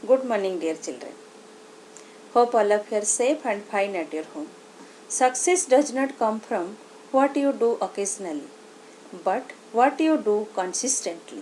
Good morning, dear children. Hope all of you are safe and fine at your home. Success does not come from what you do occasionally, but what you do consistently.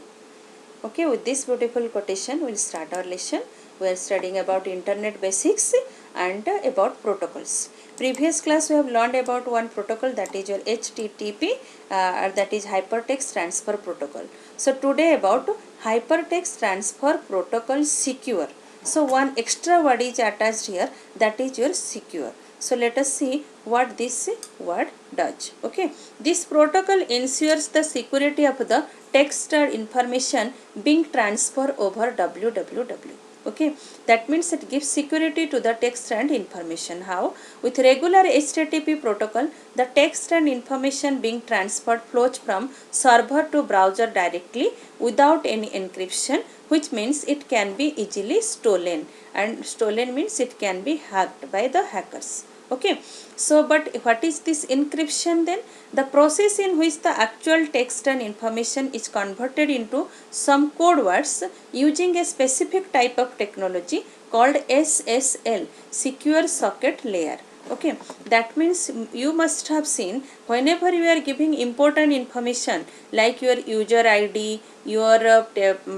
Okay, with this beautiful quotation, we'll start our lesson. We are studying about internet basics and about protocols. Previous class we have learned about one protocol, that is your HTTP, that is Hypertext Transfer Protocol. So today about Hypertext Transfer Protocol Secure. So one extra word is attached here, that is your secure. So let us see what this word does. Okay, this protocol ensures the security of the text or information being transferred over www. Okay, that means it gives security to the text and information. How? With regular HTTP protocol, the text and information being transferred flows from server to browser directly without any encryption, which means it can be easily stolen, and stolen means it can be hacked by the hackers. Okay, so but what is this encryption then? The process in which the actual text and information is converted into some code words using a specific type of technology called SSL, Secure Socket Layer. Okay, that means you must have seen whenever you are giving important information like your user ID, your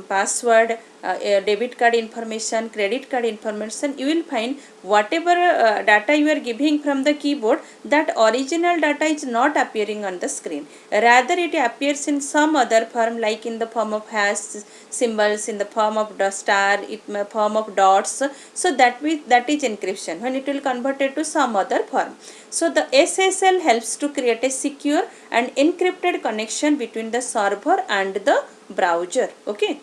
password, debit card information, credit card information, you will find whatever data you are giving from the keyboard, that original data is not appearing on the screen. Rather it appears in some other form, like in the form of hash symbols, in the form of star, form of dots. So that is encryption when it will convert it to some other form. So the SSL helps to create a secure and encrypted connection between the server and the browser. Okay,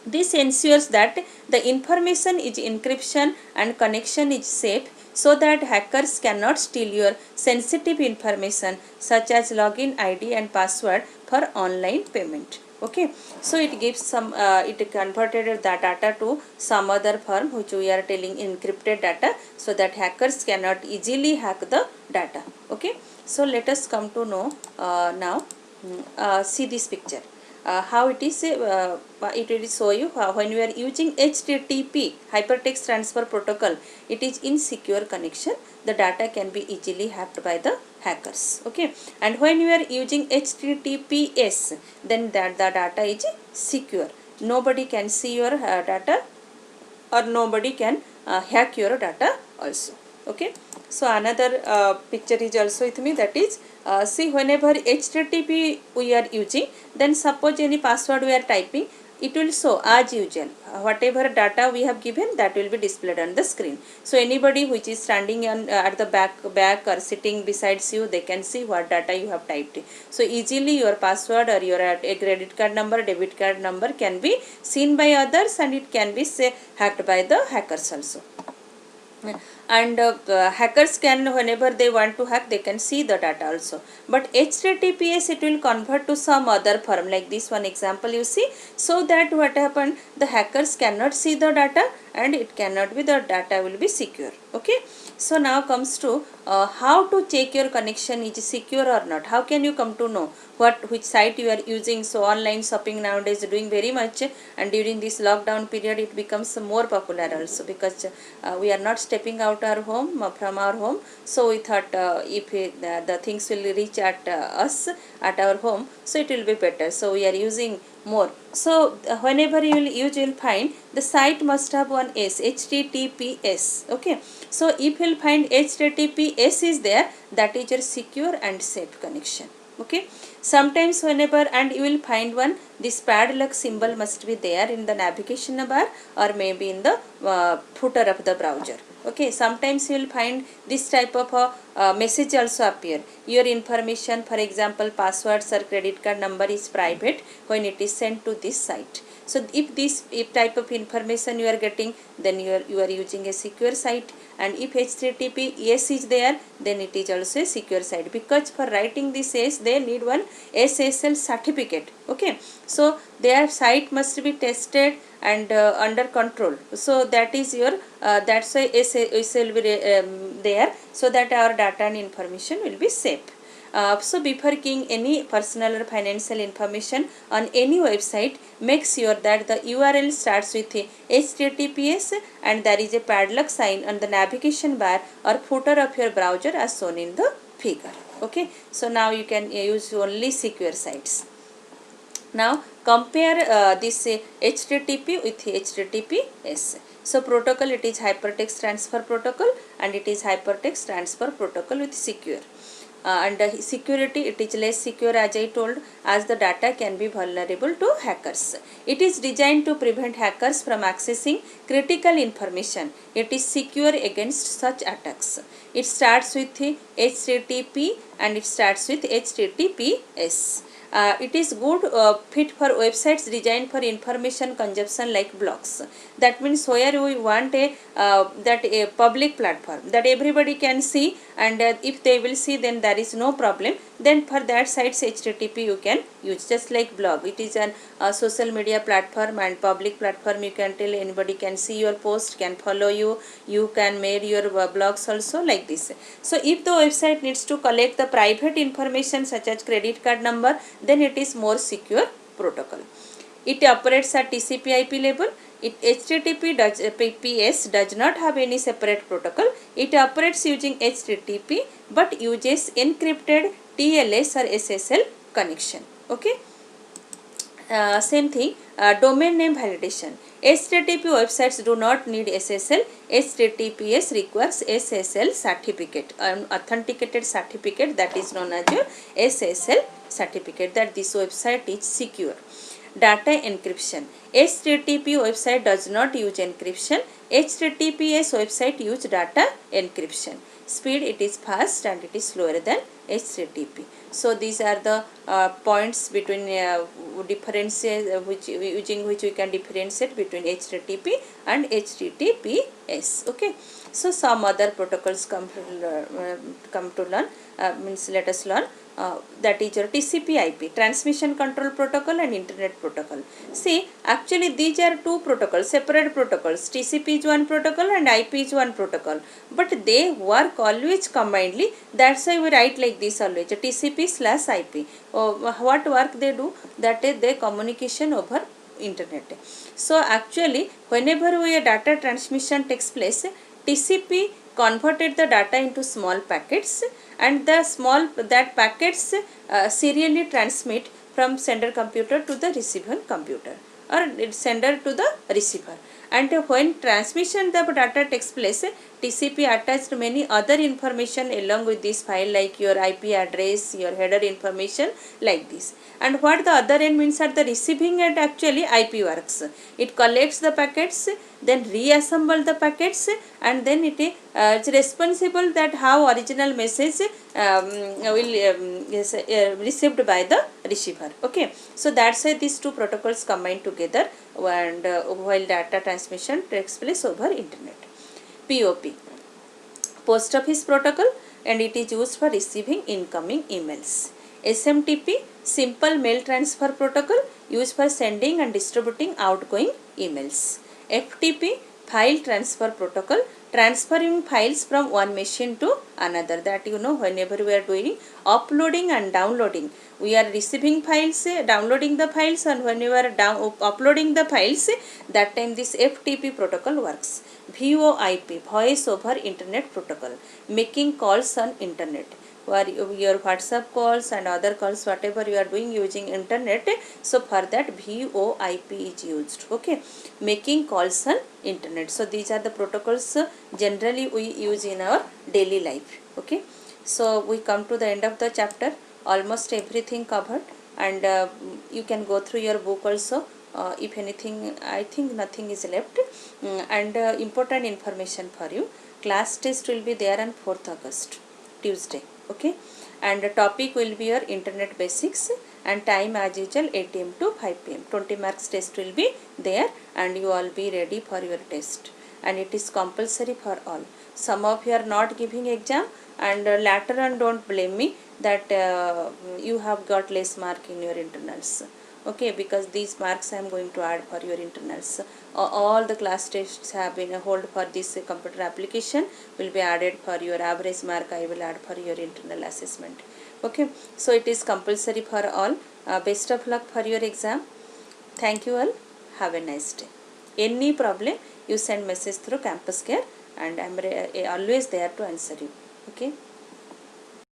this ensures that the information is encryption and connection is safe, so that hackers cannot steal your sensitive information such as login ID and password for online payment. Okay, so it gives some it converted the data to some other form which we are telling encrypted data, so that hackers cannot easily hack the data. Okay, so let us come to know now. See this picture. How it is, it will show you when you are using HTTP, Hypertext Transfer Protocol, it is insecure connection, the data can be easily hacked by the hackers. Okay, and when you are using HTTPS, then that the data is secure, nobody can see your data, or nobody can hack your data also. Okay, so another picture is also with me, that is see, whenever HTTP we are using, then suppose any password we are typing, it will show as usual whatever data we have given, that will be displayed on the screen. So anybody which is standing on at the back or sitting besides you, they can see what data you have typed. So easily your password or your a credit card number, debit card number can be seen by others, and it can be hacked by the hackers also. And hackers can, whenever they want to hack, they can see the data also. But HTTPS, it will convert to some other form, like this one example you see, so that what happened, the hackers cannot see the data, and it cannot be, the data will be secure. Okay, so now comes to how to check your connection is secure or not. How can you come to know which site you are using? So online shopping nowadays doing very much, and during this lockdown period it becomes more popular also, because we are not stepping out our home from our home. So we thought if the things will reach at us at our home, so it will be better, so we are using more. So whenever you will use, you will find the site must have one S, HTTPS. Okay, so if you will find HTTPS is there, that is your secure and safe connection. Okay, sometimes whenever, and you will find one, this padlock symbol must be there in the navigation bar, or maybe in the footer of the browser. Okay, sometimes you will find this type of a message also appear, your information, for example passwords or credit card number, is private when it is sent to this site. So if type of information you are getting, then you are using a secure site. And if HTTPS is there, then it is also a secure site, because for writing this S they need one SSL certificate. Okay, so their site must be tested and under control. So that is your that's why SSL will be there, so that our data and information will be safe. So before giving any personal or financial information on any website, make sure that the URL starts with HTTPS and there is a padlock sign on the navigation bar or footer of your browser as shown in the figure. Okay, so now you can use only secure sites. Now compare this HTTP with HTTPS. So protocol, it is hypertext transfer protocol and it is hypertext transfer protocol with secure. And security, it is less secure as I told, as the data can be vulnerable to hackers. It is designed to prevent hackers from accessing critical information. It is secure against such attacks. It starts with HTTP and it starts with HTTPS. It is good fit for websites designed for information consumption like blogs. That means where we want a public platform that everybody can see, and if they will see then there is no problem. Then for that sites HTTP you can use, just like blog. It is an social media platform and public platform. You can tell anybody can see your post, can follow you, you can make your blogs also like this. So if the website needs to collect the private information such as credit card number, then it is more secure protocol. It operates at TCP/IP level. HTTPS does not have any separate protocol. It operates using HTTP but uses encrypted TLS or SSL connection. Okay. Same thing, domain name validation. HTTP websites do not need SSL. HTTPS requires SSL certificate, authenticated certificate, that is known as your SSL certificate, that this website is secure. Data encryption. HTTP website does not use encryption. HTTPS website use data encryption. Speed, it is fast and it is slower than HTTP. So these are the points between differences which using which we can differentiate between HTTP and HTTPS. Okay. So some other protocols come to learn, means let us learn. That is your TCP/IP, transmission control protocol, and internet protocol. See, actually these are two protocols, separate protocols. TCP is one protocol and IP is one protocol, but they work always combinedly. That's why we write like this always, TCP/IP. What work they do? That is their communication over internet. So actually whenever a data transmission takes place, TCP converted the data into small packets, and that packets serially transmit from sender computer to the receiver computer, or sender to the receiver. And when transmission the data takes place, TCP attached many other information along with this file, like your IP address, your header information, like this. And what the other end means at the receiving end, actually IP works. It collects the packets, then reassemble the packets, and then it is responsible that how original message is received by the receiver. Okay, so that's why these two protocols combine together, and while data transmission takes place over internet. POP, Post Office Protocol, and it is used for receiving incoming emails. SMTP, Simple Mail Transfer Protocol, used for sending and distributing outgoing emails. FTP, File Transfer Protocol, transferring files from one machine to another. That you know, whenever we are doing uploading and downloading, we are receiving files, downloading the files, and when you are uploading the files, that time this FTP protocol works. VoIP, Voice over Internet Protocol, making calls on internet, where your WhatsApp calls and other calls, whatever you are doing using internet, so for that VoIP is used. Okay, making calls on internet. So these are the protocols generally we use in our daily life. Okay, so we come to the end of the chapter, almost everything covered, and you can go through your book also. If anything, I think nothing is left. And important information for you, class test will be there on 4th August, Tuesday. Okay, and the topic will be your internet basics, and time as usual 8 am to 5 pm. 20 marks test will be there, and you all be ready for your test, and it is compulsory for all. Some of you are not giving exam, and later on don't blame me that you have got less mark in your internals. Okay, because these marks I am going to add for your internals. All the class tests have been hold for this computer application will be added for your average mark. I will add for your internal assessment. Okay, so it is compulsory for all. Best of luck for your exam. Thank you all. Have a nice day. Any problem, you send message through Campus Care, and I am always there to answer you. Okay.